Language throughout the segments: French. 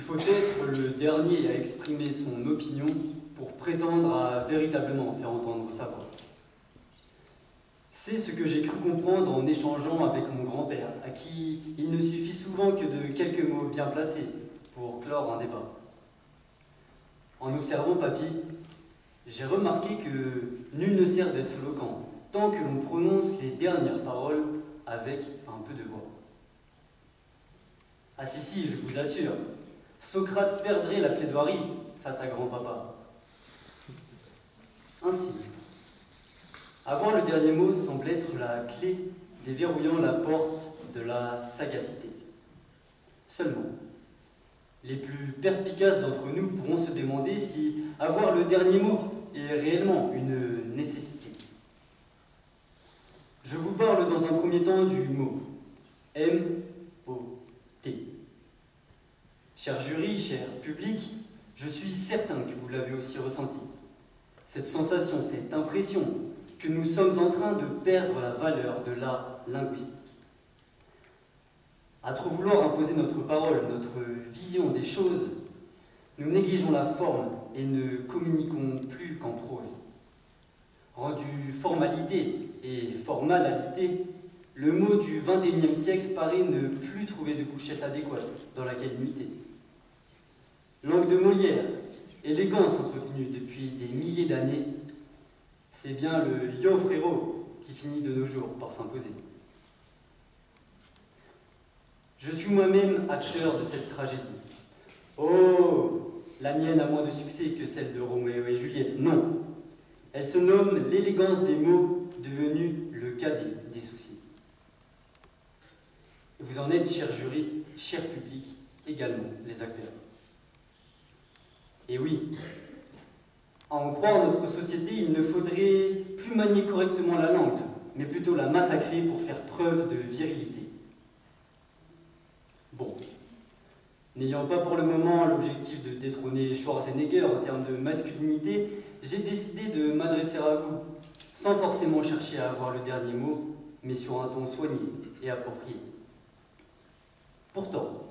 faut être le dernier à exprimer son opinion pour prétendre à véritablement faire entendre sa voix. C'est ce que j'ai cru comprendre en échangeant avec mon grand-père, à qui il ne suffit souvent que de quelques mots bien placés pour clore un débat. En observant Papy, j'ai remarqué que nul ne sert d'être éloquent tant que l'on prononce les dernières paroles avec un peu de voix. Ah si, je vous assure, Socrate perdrait la plaidoirie face à grand-papa. Ainsi, avoir le dernier mot semble être la clé déverrouillant la porte de la sagacité. Seulement, les plus perspicaces d'entre nous pourront se demander si avoir le dernier mot est réellement une nécessité. Je vous parle dans un premier temps du mot M-O-T. Cher jury, cher public, je suis certain que vous l'avez aussi ressenti. Cette sensation, cette impression que nous sommes en train de perdre la valeur de l'art linguistique. À trop vouloir imposer notre parole, notre vision des choses, nous négligeons la forme et ne communiquons plus qu'en prose. Rendu formalité et formalalité, le mot du XXIe siècle paraît ne plus trouver de couchette adéquate dans laquelle muter. Langue de Molière, élégance entretenue depuis des milliers d'années, c'est bien le Io frérot qui finit de nos jours par s'imposer. Je suis moi-même acteur de cette tragédie. Oh, la mienne a moins de succès que celle de Roméo et Juliette, non. Elle se nomme l'élégance des mots devenue le cadet des soucis. Vous en êtes, cher jury, cher public, également les acteurs. Et oui, à en croire notre société, il ne faudrait plus manier correctement la langue, mais plutôt la massacrer pour faire preuve de virilité. Bon, n'ayant pas pour le moment l'objectif de détrôner Schwarzenegger en termes de masculinité, j'ai décidé de m'adresser à vous, sans forcément chercher à avoir le dernier mot, mais sur un ton soigné et approprié. Pourtant,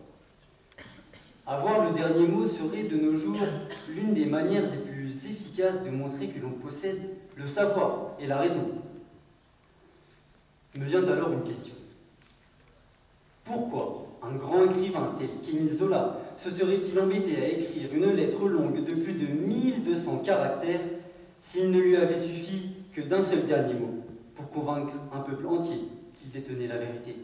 avoir le dernier mot serait de nos jours l'une des manières les plus efficaces de montrer que l'on possède le savoir et la raison. Me vient alors une question. Pourquoi un grand écrivain tel qu'Émile Zola se serait-il embêté à écrire une lettre longue de plus de 1200 caractères s'il ne lui avait suffi que d'un seul dernier mot pour convaincre un peuple entier qu'il détenait la vérité?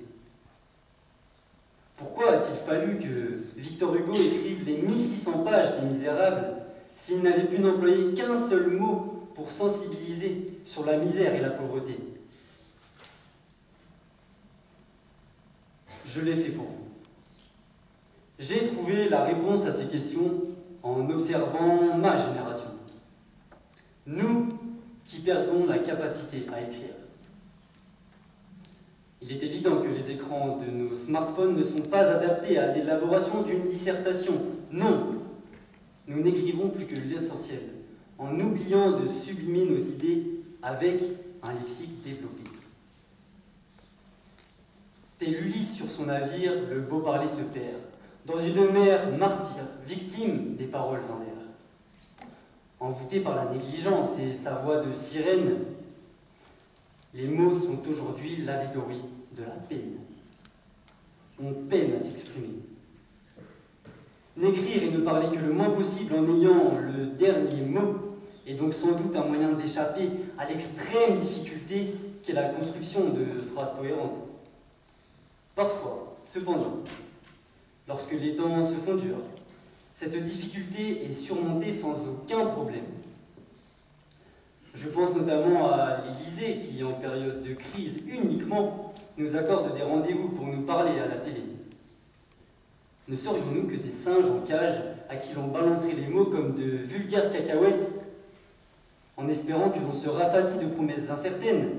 Pourquoi a-t-il fallu que Victor Hugo écrive les 1600 pages des Misérables s'il n'avait pu n'employer qu'un seul mot pour sensibiliser sur la misère et la pauvreté? Je l'ai fait pour vous. J'ai trouvé la réponse à ces questions en observant ma génération. Nous qui perdons la capacité à écrire. Il est évident que les écrans de nos smartphones ne sont pas adaptés à l'élaboration d'une dissertation. Non, nous n'écrivons plus que l'essentiel, en oubliant de sublimer nos idées avec un lexique développé. Tel Ulysse sur son navire, le beau parler se perd, dans une mer martyre, victime des paroles en l'air. Envoûté par la négligence et sa voix de sirène, les mots sont aujourd'hui l'allégorie de la peine. On peine à s'exprimer. N'écrire et ne parler que le moins possible en ayant le dernier mot est donc sans doute un moyen d'échapper à l'extrême difficulté qu'est la construction de phrases cohérentes. Parfois, cependant, lorsque les temps se font durs, cette difficulté est surmontée sans aucun problème. Je pense notamment à l'Élysée qui, en période de crise uniquement, nous accorde des rendez-vous pour nous parler à la télé. Ne serions-nous que des singes en cage à qui l'on balancerait les mots comme de vulgaires cacahuètes en espérant que l'on se rassasie de promesses incertaines?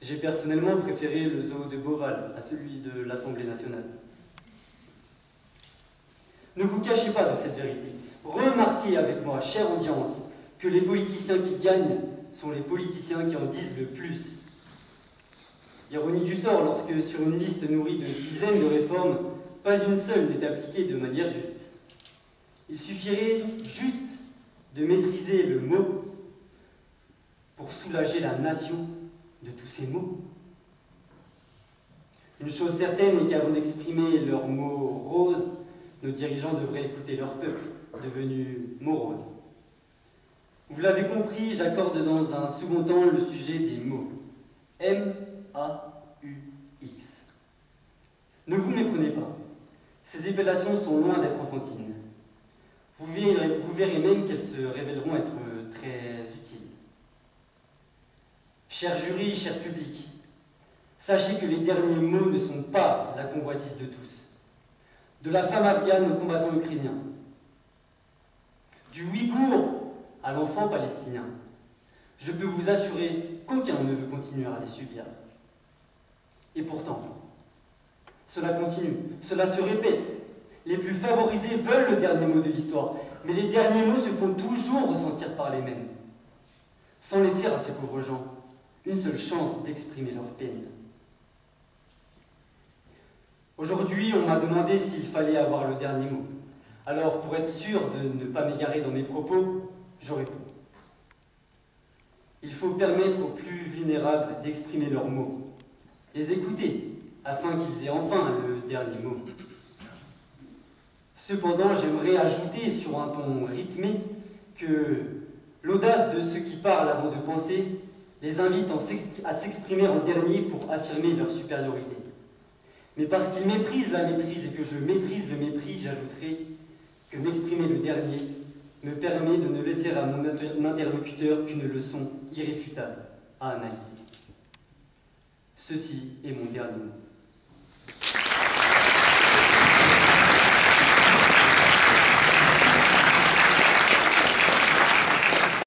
J'ai personnellement préféré le zoo de Beauval à celui de l'Assemblée nationale. Ne vous cachez pas de cette vérité. Remarquez avec moi, chère audience, que les politiciens qui gagnent sont les politiciens qui en disent le plus. Ironie du sort, lorsque sur une liste nourrie de dizaines de réformes, pas une seule n'est appliquée de manière juste. Il suffirait juste de maîtriser le mot pour soulager la nation de tous ces mots. Une chose certaine est qu'avant d'exprimer leurs mots roses, nos dirigeants devraient écouter leur peuple, devenu morose. Vous l'avez compris, j'accorde dans un second temps le sujet des mots. M-A-U-X. Ne vous méprenez pas, ces appellations sont loin d'être enfantines. Vous verrez même qu'elles se révéleront être très utiles. Cher jury, cher public, sachez que les derniers mots ne sont pas la convoitise de tous. De la femme afghane au combattant ukrainien, du Ouïghour à l'enfant palestinien, je peux vous assurer qu'aucun ne veut continuer à les subir. Et pourtant, cela continue, cela se répète. Les plus favorisés veulent le dernier mot de l'histoire, mais les derniers mots se font toujours ressentir par les mêmes, sans laisser à ces pauvres gens une seule chance d'exprimer leur peine. Aujourd'hui, on m'a demandé s'il fallait avoir le dernier mot. Alors, pour être sûr de ne pas m'égarer dans mes propos, je réponds. Il faut permettre aux plus vulnérables d'exprimer leurs mots, les écouter, afin qu'ils aient enfin le dernier mot. Cependant, j'aimerais ajouter sur un ton rythmé que l'audace de ceux qui parlent avant de penser les invite à s'exprimer en dernier pour affirmer leur supériorité. Mais parce qu'ils méprisent la maîtrise et que je maîtrise le mépris, j'ajouterai que m'exprimer le dernier me permet de ne laisser à mon interlocuteur qu'une leçon irréfutable à analyser. Ceci est mon dernier mot.